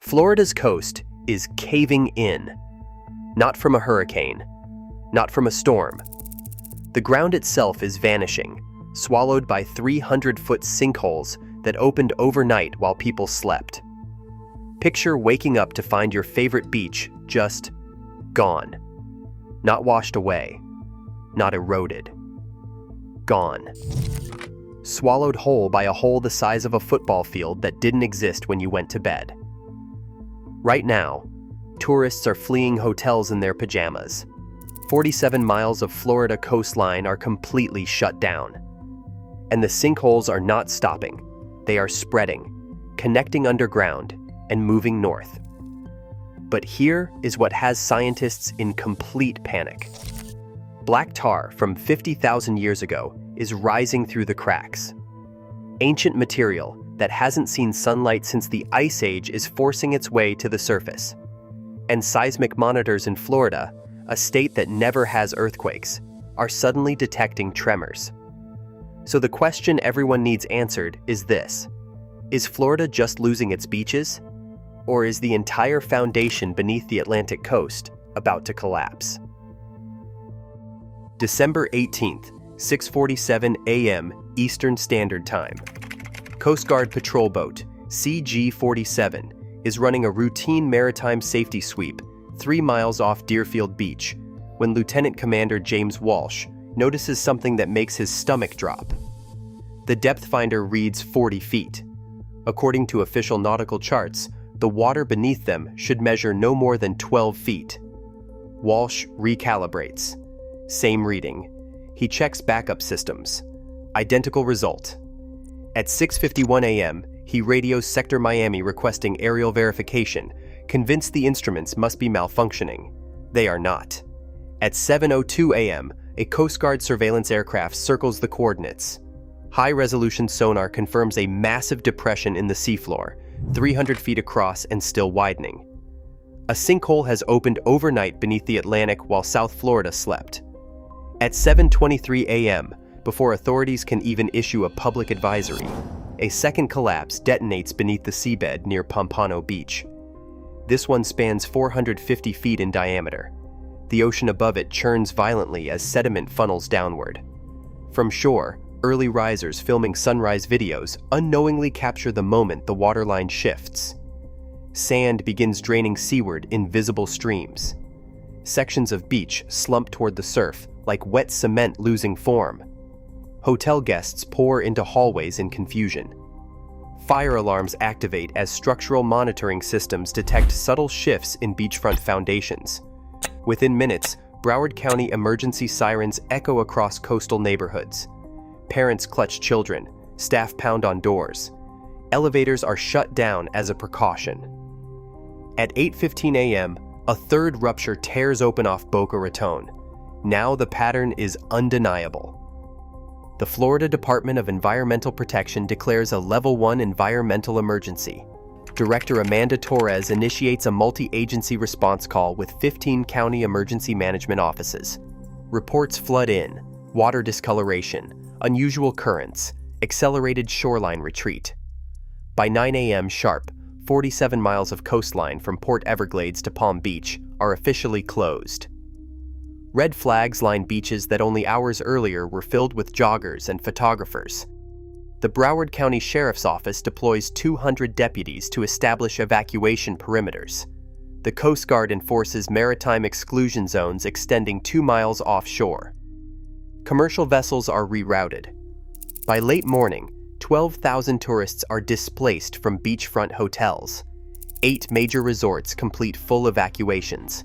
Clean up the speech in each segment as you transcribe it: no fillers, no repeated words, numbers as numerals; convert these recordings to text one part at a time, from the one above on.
Florida's coast is caving in. Not from a hurricane, not from a storm. The ground itself is vanishing, swallowed by 300-foot sinkholes that opened overnight while people slept. Picture waking up to find your favorite beach just gone. Not washed away, not eroded. Gone. Swallowed whole by a hole the size of a football field that didn't exist when you went to bed. Right now, tourists are fleeing hotels in their pajamas. 47 miles of Florida coastline are completely shut down. And the sinkholes are not stopping. They are spreading, connecting underground, and moving north. But here is what has scientists in complete panic. Black tar from 50,000 years ago is rising through the cracks. Ancient material that hasn't seen sunlight since the Ice Age is forcing its way to the surface. And seismic monitors in Florida, a state that never has earthquakes, are suddenly detecting tremors. So the question everyone needs answered is this: is Florida just losing its beaches? Or is the entire foundation beneath the Atlantic coast about to collapse? December 18th, 6:47 a.m. Eastern Standard Time. Coast Guard patrol boat CG-47 is running a routine maritime safety sweep 3 miles off Deerfield Beach when Lieutenant Commander James Walsh notices something that makes his stomach drop. The depth finder reads 40 feet. According to official nautical charts, the water beneath them should measure no more than 12 feet. Walsh recalibrates. Same reading. He checks backup systems. Identical result. At 6:51 a.m., he radios Sector Miami requesting aerial verification, convinced the instruments must be malfunctioning. They are not. At 7:02 a.m., a Coast Guard surveillance aircraft circles the coordinates. High-resolution sonar confirms a massive depression in the seafloor, 300 feet across and still widening. A sinkhole has opened overnight beneath the Atlantic while South Florida slept. At 7:23 a.m., before authorities can even issue a public advisory, a second collapse detonates beneath the seabed near Pompano Beach. This one spans 450 feet in diameter. The ocean above it churns violently as sediment funnels downward. From shore, early risers filming sunrise videos unknowingly capture the moment the waterline shifts. Sand begins draining seaward in visible streams. Sections of beach slump toward the surf like wet cement losing form. Hotel guests pour into hallways in confusion. Fire alarms activate as structural monitoring systems detect subtle shifts in beachfront foundations. Within minutes, Broward County emergency sirens echo across coastal neighborhoods. Parents clutch children, staff pound on doors. Elevators are shut down as a precaution. At 8:15 a.m., a third rupture tears open off Boca Raton. Now the pattern is undeniable. The Florida Department of Environmental Protection declares a Level 1 environmental emergency. Director Amanda Torres initiates a multi-agency response call with 15 county emergency management offices. Reports flood in: water discoloration, unusual currents, accelerated shoreline retreat. By 9 a.m. sharp, 47 miles of coastline from Port Everglades to Palm Beach are officially closed. Red flags line beaches that only hours earlier were filled with joggers and photographers. The Broward County Sheriff's Office deploys 200 deputies to establish evacuation perimeters. The Coast Guard enforces maritime exclusion zones extending 2 miles offshore. Commercial vessels are rerouted. By late morning, 12,000 tourists are displaced from beachfront hotels. 8 major resorts complete full evacuations.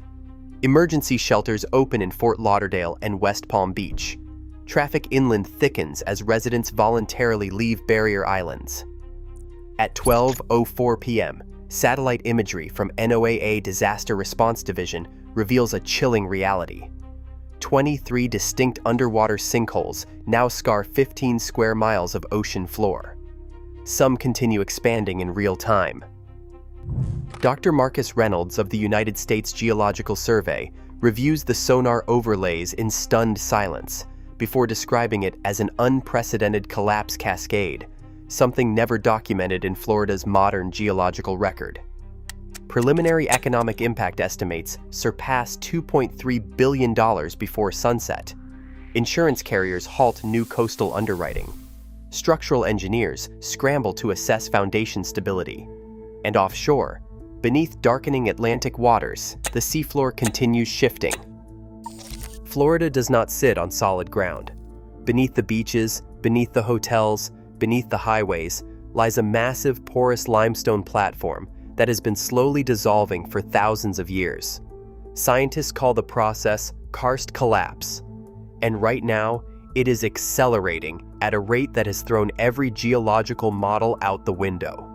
Emergency shelters open in Fort Lauderdale and West Palm Beach. Traffic inland thickens as residents voluntarily leave barrier islands. At 12:04 p.m., satellite imagery from NOAA Disaster Response Division reveals a chilling reality. 23 distinct underwater sinkholes now scar 15 square miles of ocean floor. Some continue expanding in real time. Dr. Marcus Reynolds of the United States Geological Survey reviews the sonar overlays in stunned silence before describing it as an unprecedented collapse cascade, something never documented in Florida's modern geological record. Preliminary economic impact estimates surpass $2.3 billion before sunset. Insurance carriers halt new coastal underwriting. Structural engineers scramble to assess foundation stability. And offshore, beneath darkening Atlantic waters, the seafloor continues shifting. Florida does not sit on solid ground. Beneath the beaches, beneath the hotels, beneath the highways, lies a massive porous limestone platform that has been slowly dissolving for thousands of years. Scientists call the process karst collapse. And right now, it is accelerating at a rate that has thrown every geological model out the window.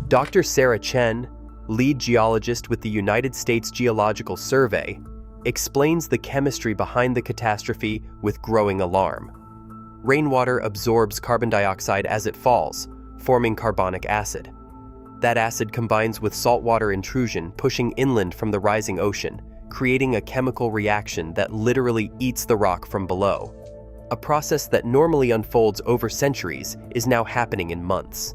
Dr. Sarah Chen, lead geologist with the United States Geological Survey, explains the chemistry behind the catastrophe with growing alarm. Rainwater absorbs carbon dioxide as it falls, forming carbonic acid. That acid combines with saltwater intrusion pushing inland from the rising ocean, creating a chemical reaction that literally eats the rock from below. A process that normally unfolds over centuries is now happening in months.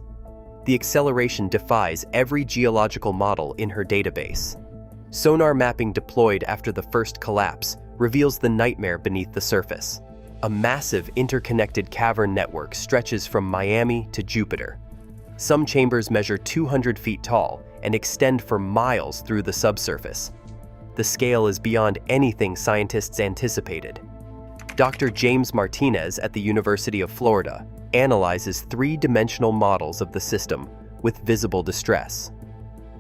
The acceleration defies every geological model in her database. Sonar mapping deployed after the first collapse reveals the nightmare beneath the surface. A massive interconnected cavern network stretches from Miami to Jupiter. Some chambers measure 200 feet tall and extend for miles through the subsurface. The scale is beyond anything scientists anticipated. Dr. James Martinez at the University of Florida analyzes three-dimensional models of the system with visible distress.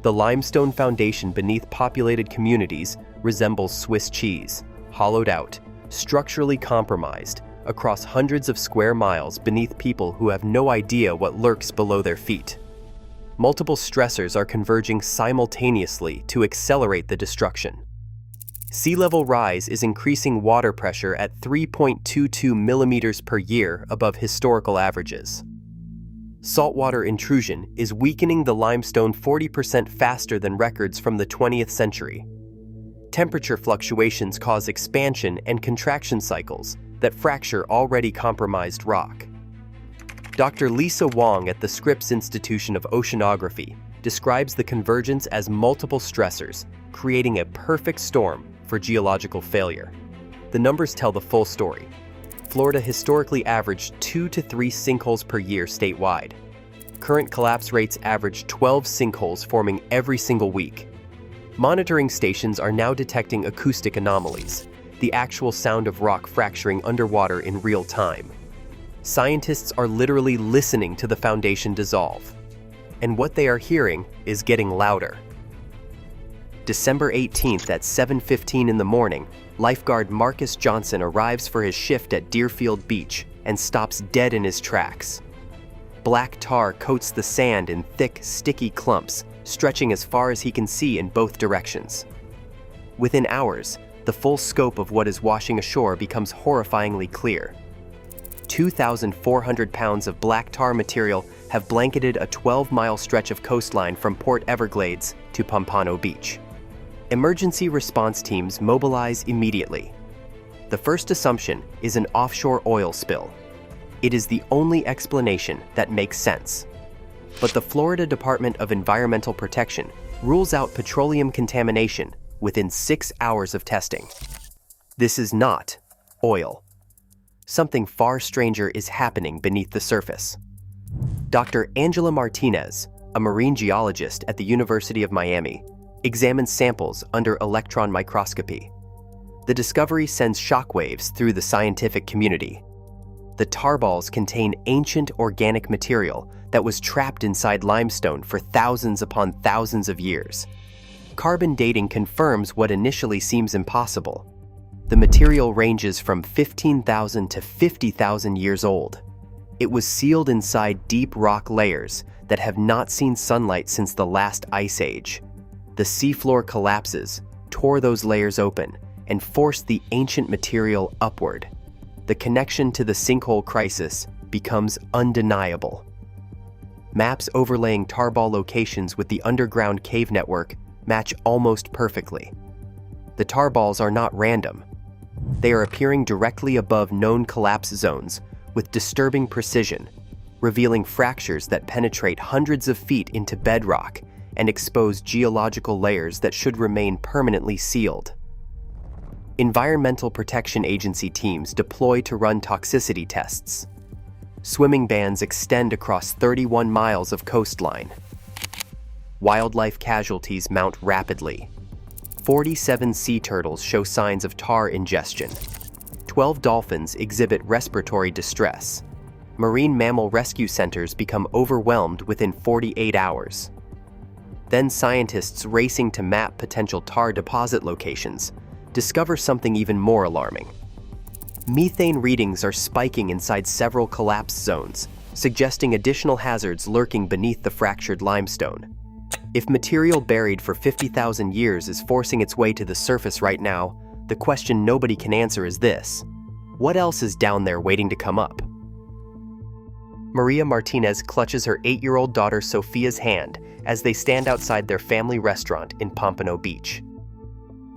The limestone foundation beneath populated communities resembles Swiss cheese, hollowed out, structurally compromised, across hundreds of square miles beneath people who have no idea what lurks below their feet. Multiple stressors are converging simultaneously to accelerate the destruction. Sea level rise is increasing water pressure at 3.22 millimeters per year above historical averages. Saltwater intrusion is weakening the limestone 40% faster than records from the 20th century. Temperature fluctuations cause expansion and contraction cycles that fracture already compromised rock. Dr. Lisa Wong at the Scripps Institution of Oceanography describes the convergence as multiple stressors, creating a perfect storm for geological failure. The numbers tell the full story. Florida historically averaged 2 to 3 sinkholes per year statewide. Current collapse rates average 12 sinkholes forming every single week. Monitoring stations are now detecting acoustic anomalies, the actual sound of rock fracturing underwater in real time. Scientists are literally listening to the foundation dissolve. And what they are hearing is getting louder. December 18th at 7:15 in the morning, lifeguard Marcus Johnson arrives for his shift at Deerfield Beach and stops dead in his tracks. Black tar coats the sand in thick, sticky clumps, stretching as far as he can see in both directions. Within hours, the full scope of what is washing ashore becomes horrifyingly clear. 2,400 pounds of black tar material have blanketed a 12-mile stretch of coastline from Port Everglades to Pompano Beach. Emergency response teams mobilize immediately. The first assumption is an offshore oil spill. It is the only explanation that makes sense. But the Florida Department of Environmental Protection rules out petroleum contamination within 6 hours of testing. This is not oil. Something far stranger is happening beneath the surface. Dr. Angela Martinez, a marine geologist at the University of Miami, examines samples under electron microscopy. The discovery sends shockwaves through the scientific community. The tar balls contain ancient organic material that was trapped inside limestone for thousands upon thousands of years. Carbon dating confirms what initially seems impossible. The material ranges from 15,000 to 50,000 years old. It was sealed inside deep rock layers that have not seen sunlight since the last ice age. The seafloor collapses, tore those layers open, and forced the ancient material upward. The connection to the sinkhole crisis becomes undeniable. Maps overlaying tarball locations with the underground cave network match almost perfectly. The tarballs are not random. They are appearing directly above known collapse zones with disturbing precision, revealing fractures that penetrate hundreds of feet into bedrock and expose geological layers that should remain permanently sealed. Environmental Protection Agency teams deploy to run toxicity tests. Swimming bans extend across 31 miles of coastline. Wildlife casualties mount rapidly. 47 sea turtles show signs of tar ingestion. 12 dolphins exhibit respiratory distress. Marine mammal rescue centers become overwhelmed within 48 hours. Then scientists racing to map potential tar deposit locations discover something even more alarming. Methane readings are spiking inside several collapse zones, suggesting additional hazards lurking beneath the fractured limestone. If material buried for 50,000 years is forcing its way to the surface right now, the question nobody can answer is this: what else is down there waiting to come up? Maria Martinez clutches her 8-year-old daughter Sophia's hand as they stand outside their family restaurant in Pompano Beach.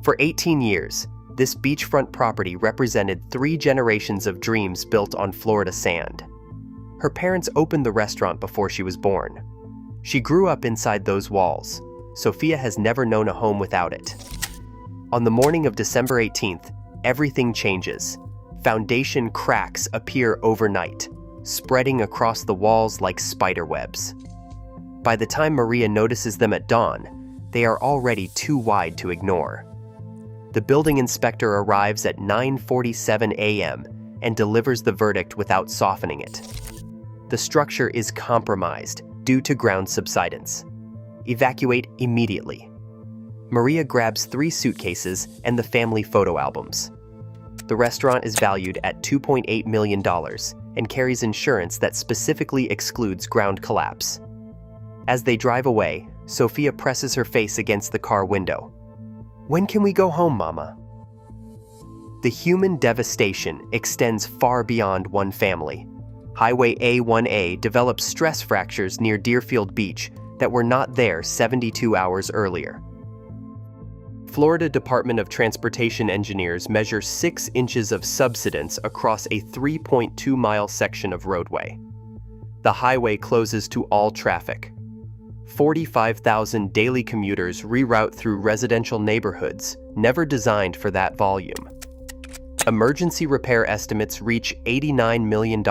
For 18 years, this beachfront property represented 3 generations of dreams built on Florida sand. Her parents opened the restaurant before she was born. She grew up inside those walls. Sophia has never known a home without it. On the morning of December 18th, everything changes. Foundation cracks appear overnight, spreading across the walls like spider webs. By the time Maria notices them at dawn, they are already too wide to ignore. The building inspector arrives at 9:47 a.m. and delivers the verdict without softening it. The structure is compromised due to ground subsidence. Evacuate immediately. Maria grabs 3 suitcases and the family photo albums. The restaurant is valued at $2.8 million and carries insurance that specifically excludes ground collapse. As they drive away, Sophia presses her face against the car window. "When can we go home, Mama?" The human devastation extends far beyond one family. Highway A1A develops stress fractures near Deerfield Beach that were not there 72 hours earlier. Florida Department of Transportation engineers measure 6 inches of subsidence across a 3.2-mile section of roadway. The highway closes to all traffic. 45,000 daily commuters reroute through residential neighborhoods, never designed for that volume. Emergency repair estimates reach $89 million,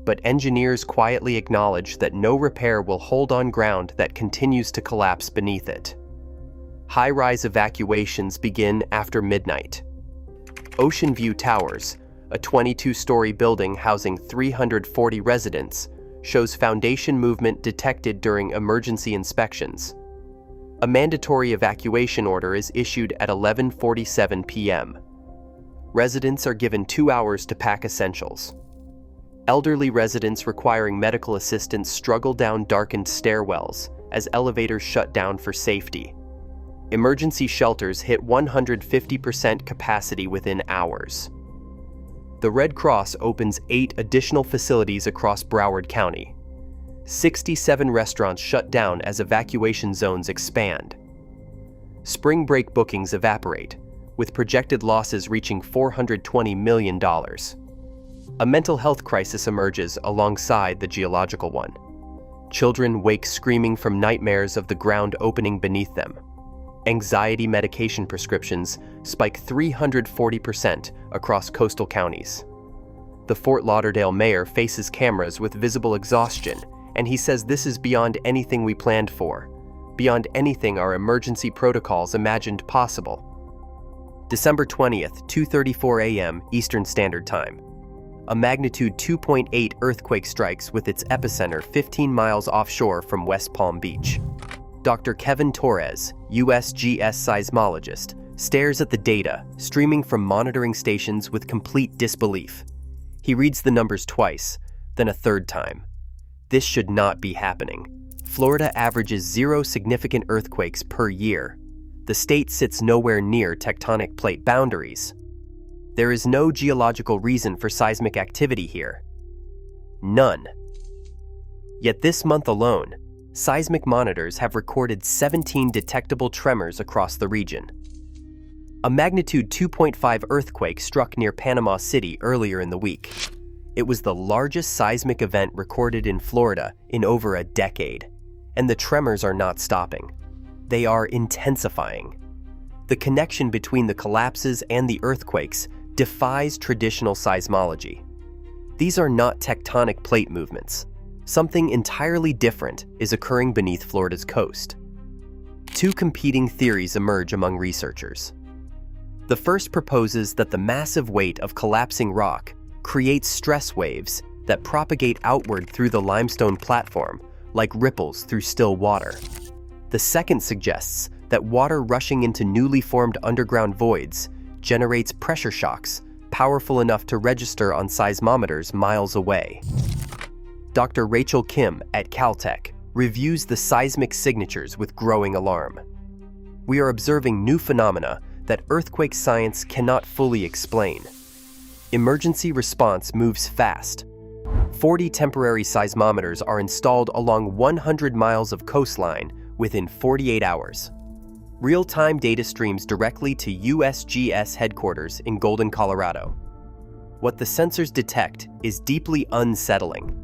but engineers quietly acknowledge that no repair will hold on ground that continues to collapse beneath it. High-rise evacuations begin after midnight. Ocean View Towers, a 22-story building housing 340 residents, shows foundation movement detected during emergency inspections. A mandatory evacuation order is issued at 11:47 p.m. Residents are given 2 hours to pack essentials. Elderly residents requiring medical assistance struggle down darkened stairwells as elevators shut down for safety. Emergency shelters hit 150% capacity within hours. The Red Cross opens 8 additional facilities across Broward County. 67 restaurants shut down as evacuation zones expand. Spring break bookings evaporate, with projected losses reaching $420 million. A mental health crisis emerges alongside the geological one. Children wake screaming from nightmares of the ground opening beneath them. Anxiety medication prescriptions spike 340% across coastal counties. The Fort Lauderdale mayor faces cameras with visible exhaustion, and he says this is beyond anything we planned for, beyond anything our emergency protocols imagined possible. December 20th, 2:34 a.m. Eastern Standard Time. A magnitude 2.8 earthquake strikes with its epicenter 15 miles offshore from West Palm Beach. Dr. Kevin Torres, USGS seismologist, stares at the data streaming from monitoring stations with complete disbelief. He reads the numbers twice, then a third time. This should not be happening. Florida averages 0 significant earthquakes per year. The state sits nowhere near tectonic plate boundaries. There is no geological reason for seismic activity here. None. Yet this month alone, seismic monitors have recorded 17 detectable tremors across the region. A magnitude 2.5 earthquake struck near Panama City earlier in the week. It was the largest seismic event recorded in Florida in over a decade, And the tremors are not stopping. They are intensifying. The connection between the collapses and the earthquakes defies traditional seismology. These are not tectonic plate movements. Something entirely different is occurring beneath Florida's coast. Two competing theories emerge among researchers. The first proposes that the massive weight of collapsing rock creates stress waves that propagate outward through the limestone platform, like ripples through still water. The second suggests that water rushing into newly formed underground voids generates pressure shocks powerful enough to register on seismometers miles away. Dr. Rachel Kim at Caltech reviews the seismic signatures with growing alarm. We are observing new phenomena that earthquake science cannot fully explain. Emergency response moves fast. 40 temporary seismometers are installed along 100 miles of coastline within 48 hours. Real-time data streams directly to USGS headquarters in Golden, Colorado. What the sensors detect is deeply unsettling.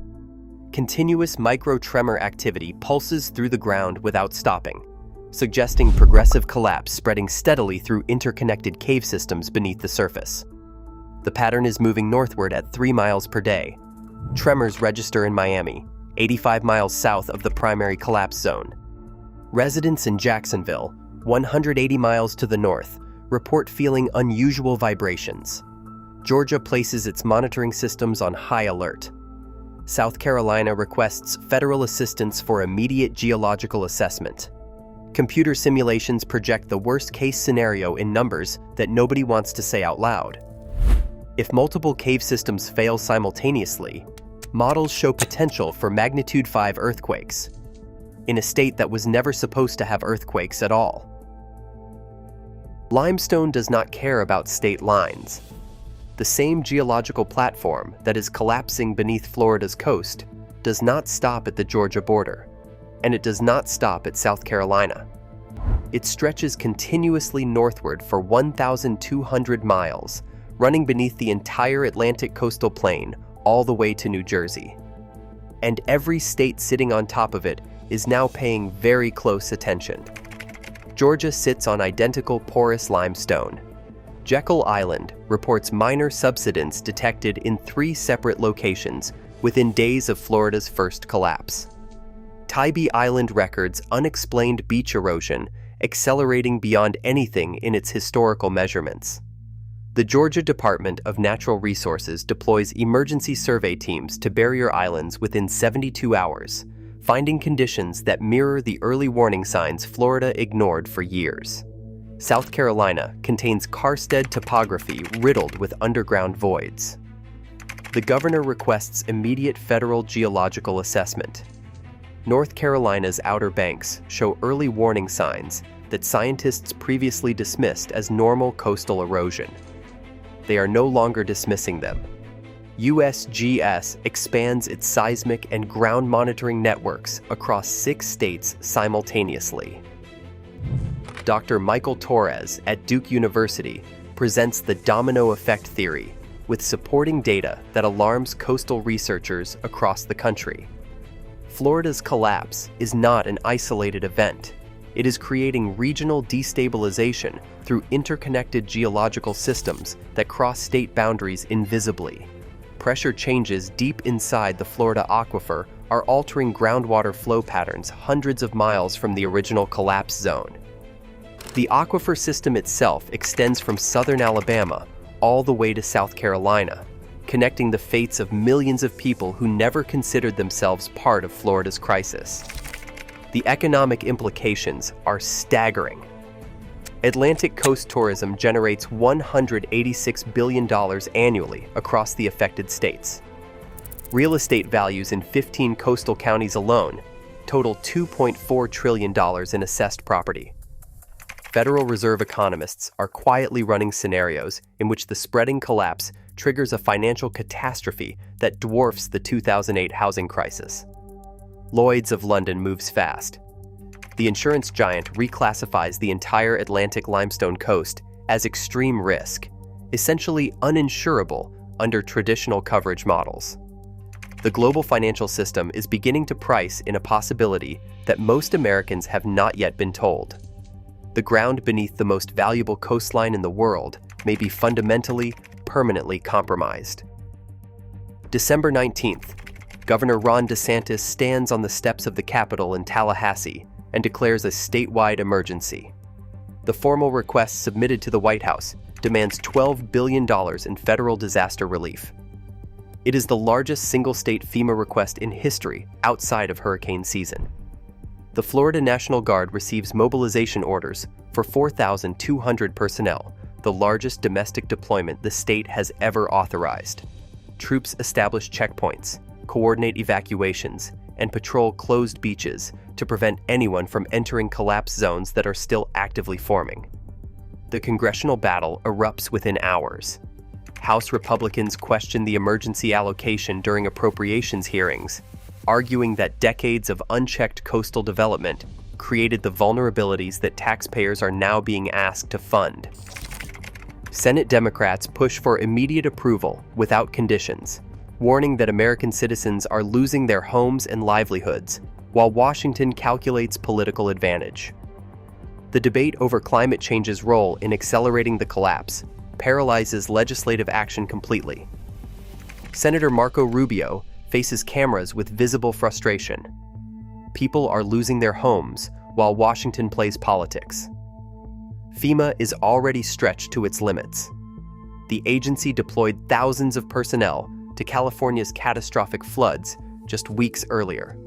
Continuous micro-tremor activity pulses through the ground without stopping, suggesting progressive collapse spreading steadily through interconnected cave systems beneath the surface. The pattern is moving northward at 3 miles per day. Tremors register in Miami, 85 miles south of the primary collapse zone. Residents in Jacksonville, 180 miles to the north, report feeling unusual vibrations. Georgia places its monitoring systems on high alert. South Carolina requests federal assistance for immediate geological assessment. Computer simulations project the worst-case scenario in numbers that nobody wants to say out loud. If multiple cave systems fail simultaneously, models show potential for magnitude 5 earthquakes, in a state that was never supposed to have earthquakes at all. Limestone does not care about state lines. The same geological platform that is collapsing beneath Florida's coast does not stop at the Georgia border, and it does not stop at South Carolina. It stretches continuously northward for 1,200 miles, running beneath the entire Atlantic coastal plain all the way to New Jersey. And every state sitting on top of it is now paying very close attention. Georgia sits on identical porous limestone. Jekyll Island reports minor subsidence detected in 3 separate locations within days of Florida's first collapse. Tybee Island records unexplained beach erosion accelerating beyond anything in its historical measurements. The Georgia Department of Natural Resources deploys emergency survey teams to barrier islands within 72 hours, finding conditions that mirror the early warning signs Florida ignored for years. South Carolina contains karsted topography riddled with underground voids. The governor requests immediate federal geological assessment. North Carolina's Outer Banks show early warning signs that scientists previously dismissed as normal coastal erosion. They are no longer dismissing them. USGS expands its seismic and ground monitoring networks across 6 states simultaneously. Dr. Michael Torres at Duke University presents the domino effect theory with supporting data that alarms coastal researchers across the country. Florida's collapse is not an isolated event. It is creating regional destabilization through interconnected geological systems that cross state boundaries invisibly. Pressure changes deep inside the Florida aquifer are altering groundwater flow patterns hundreds of miles from the original collapse zone. The aquifer system itself extends from southern Alabama all the way to South Carolina, connecting the fates of millions of people who never considered themselves part of Florida's crisis. The economic implications are staggering. Atlantic coast tourism generates $186 billion annually across the affected states. Real estate values in 15 coastal counties alone total $2.4 trillion in assessed property. Federal Reserve economists are quietly running scenarios in which the spreading collapse triggers a financial catastrophe that dwarfs the 2008 housing crisis. Lloyd's of London moves fast. The insurance giant reclassifies the entire Atlantic limestone coast as extreme risk, essentially uninsurable under traditional coverage models. the global financial system is beginning to price in a possibility that most Americans have not yet been told. The ground beneath the most valuable coastline in the world may be fundamentally, permanently compromised. December 19th, Governor Ron DeSantis stands on the steps of the Capitol in Tallahassee and declares a statewide emergency. The formal request submitted to the White House demands $12 billion in federal disaster relief. It is the largest single-state FEMA request in history outside of hurricane season. The Florida National Guard receives mobilization orders for 4,200 personnel, the largest domestic deployment the state has ever authorized. Troops establish checkpoints, coordinate evacuations, and patrol closed beaches to prevent anyone from entering collapse zones that are still actively forming. The congressional battle erupts within hours. House Republicans question the emergency allocation during appropriations hearings, arguing that decades of unchecked coastal development created the vulnerabilities that taxpayers are now being asked to fund. Senate Democrats push for immediate approval without conditions, warning that American citizens are losing their homes and livelihoods, while Washington calculates political advantage. The debate over climate change's role in accelerating the collapse paralyzes legislative action completely. Senator Marco Rubio faces cameras with visible frustration. People are losing their homes while Washington plays politics. FEMA is already stretched to its limits. The agency deployed thousands of personnel to California's catastrophic floods just weeks earlier.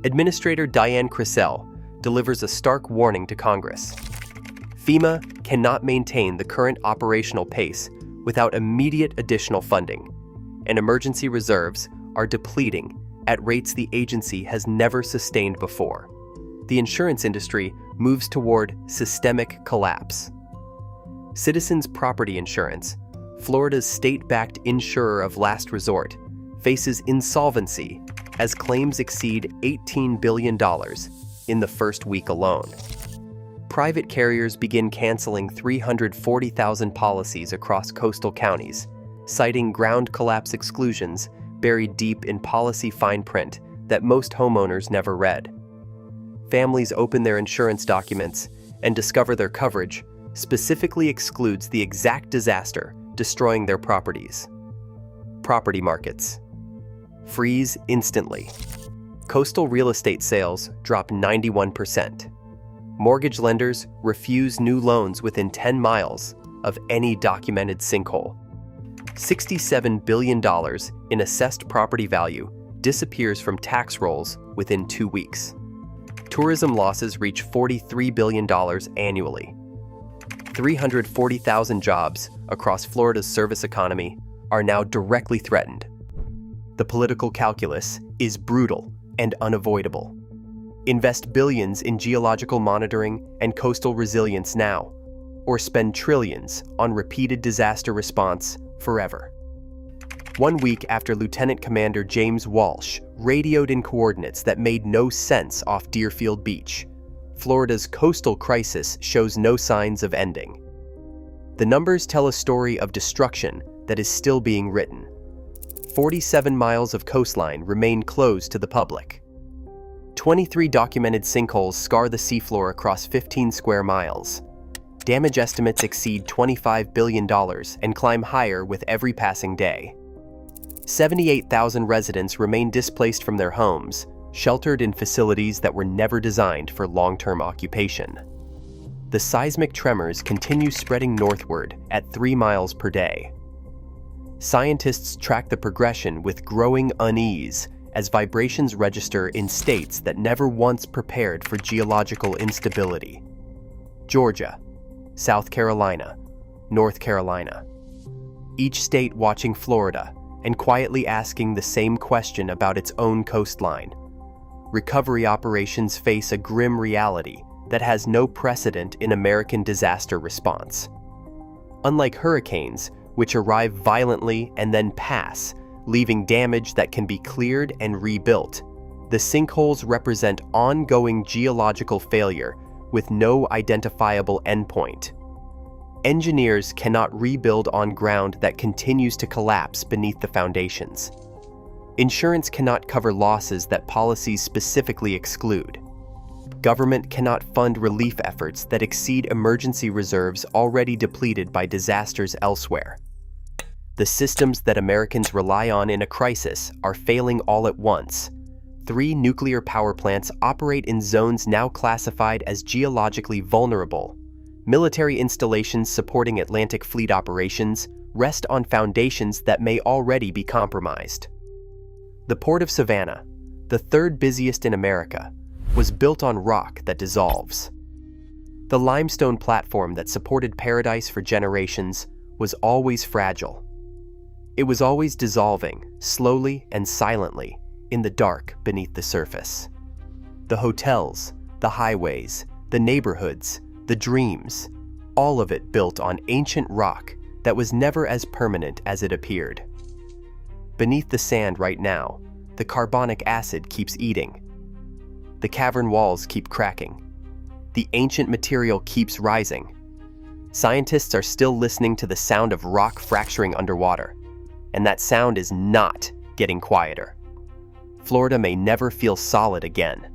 Administrator Diane Crisell delivers a stark warning to Congress. FEMA cannot maintain the current operational pace without immediate additional funding, and emergency reserves are depleting at rates the agency has never sustained before. The insurance industry moves toward systemic collapse. Citizens Property Insurance, Florida's state-backed insurer of last resort, faces insolvency as claims exceed $18 billion in the first week alone. Private carriers begin canceling 340,000 policies across coastal counties, citing ground collapse exclusions buried deep in policy fine print that most homeowners never read. Families open their insurance documents and discover their coverage specifically excludes the exact disaster destroying their properties. Property markets freeze instantly. Coastal real estate sales drop 91%. Mortgage lenders refuse new loans within 10 miles of any documented sinkhole. $67 billion in assessed property value disappears from tax rolls within 2 weeks. Tourism losses reach $43 billion annually. 340,000 jobs across Florida's service economy are now directly threatened. The political calculus is brutal and unavoidable. Invest billions in geological monitoring and coastal resilience now, or spend trillions on repeated disaster response forever. 1 week after Lieutenant Commander James Walsh radioed in coordinates that made no sense off Deerfield Beach, Florida's coastal crisis shows no signs of ending. The numbers tell a story of destruction that is still being written. 47 miles of coastline remain closed to the public. 23 documented sinkholes scar the seafloor across 15 square miles. Damage estimates exceed $25 billion and climb higher with every passing day. 78,000 residents remain displaced from their homes, sheltered in facilities that were never designed for long-term occupation. The seismic tremors continue spreading northward at 3 miles per day. Scientists track the progression with growing unease as vibrations register in states that never once prepared for geological instability. Georgia, South Carolina, North Carolina. Each state watching Florida and quietly asking the same question about its own coastline. Recovery operations face a grim reality that has no precedent in American disaster response. Unlike hurricanes, which arrive violently and then pass, leaving damage that can be cleared and rebuilt, the sinkholes represent ongoing geological failure with no identifiable endpoint. Engineers cannot rebuild on ground that continues to collapse beneath the foundations. Insurance cannot cover losses that policies specifically exclude. Government cannot fund relief efforts that exceed emergency reserves already depleted by disasters elsewhere. The systems that Americans rely on in a crisis are failing all at once. 3 nuclear power plants operate in zones now classified as geologically vulnerable. Military installations supporting Atlantic Fleet operations rest on foundations that may already be compromised. The Port of Savannah, the 3rd busiest in America, was built on rock that dissolves. The limestone platform that supported Paradise for generations was always fragile. It was always dissolving, slowly and silently, in the dark beneath the surface. The hotels, the highways, the neighborhoods, the dreams, all of it built on ancient rock that was never as permanent as it appeared. Beneath the sand right now, the carbonic acid keeps eating. The cavern walls keep cracking. The ancient material keeps rising. Scientists are still listening to the sound of rock fracturing underwater, and that sound is not getting quieter. Florida may never feel solid again.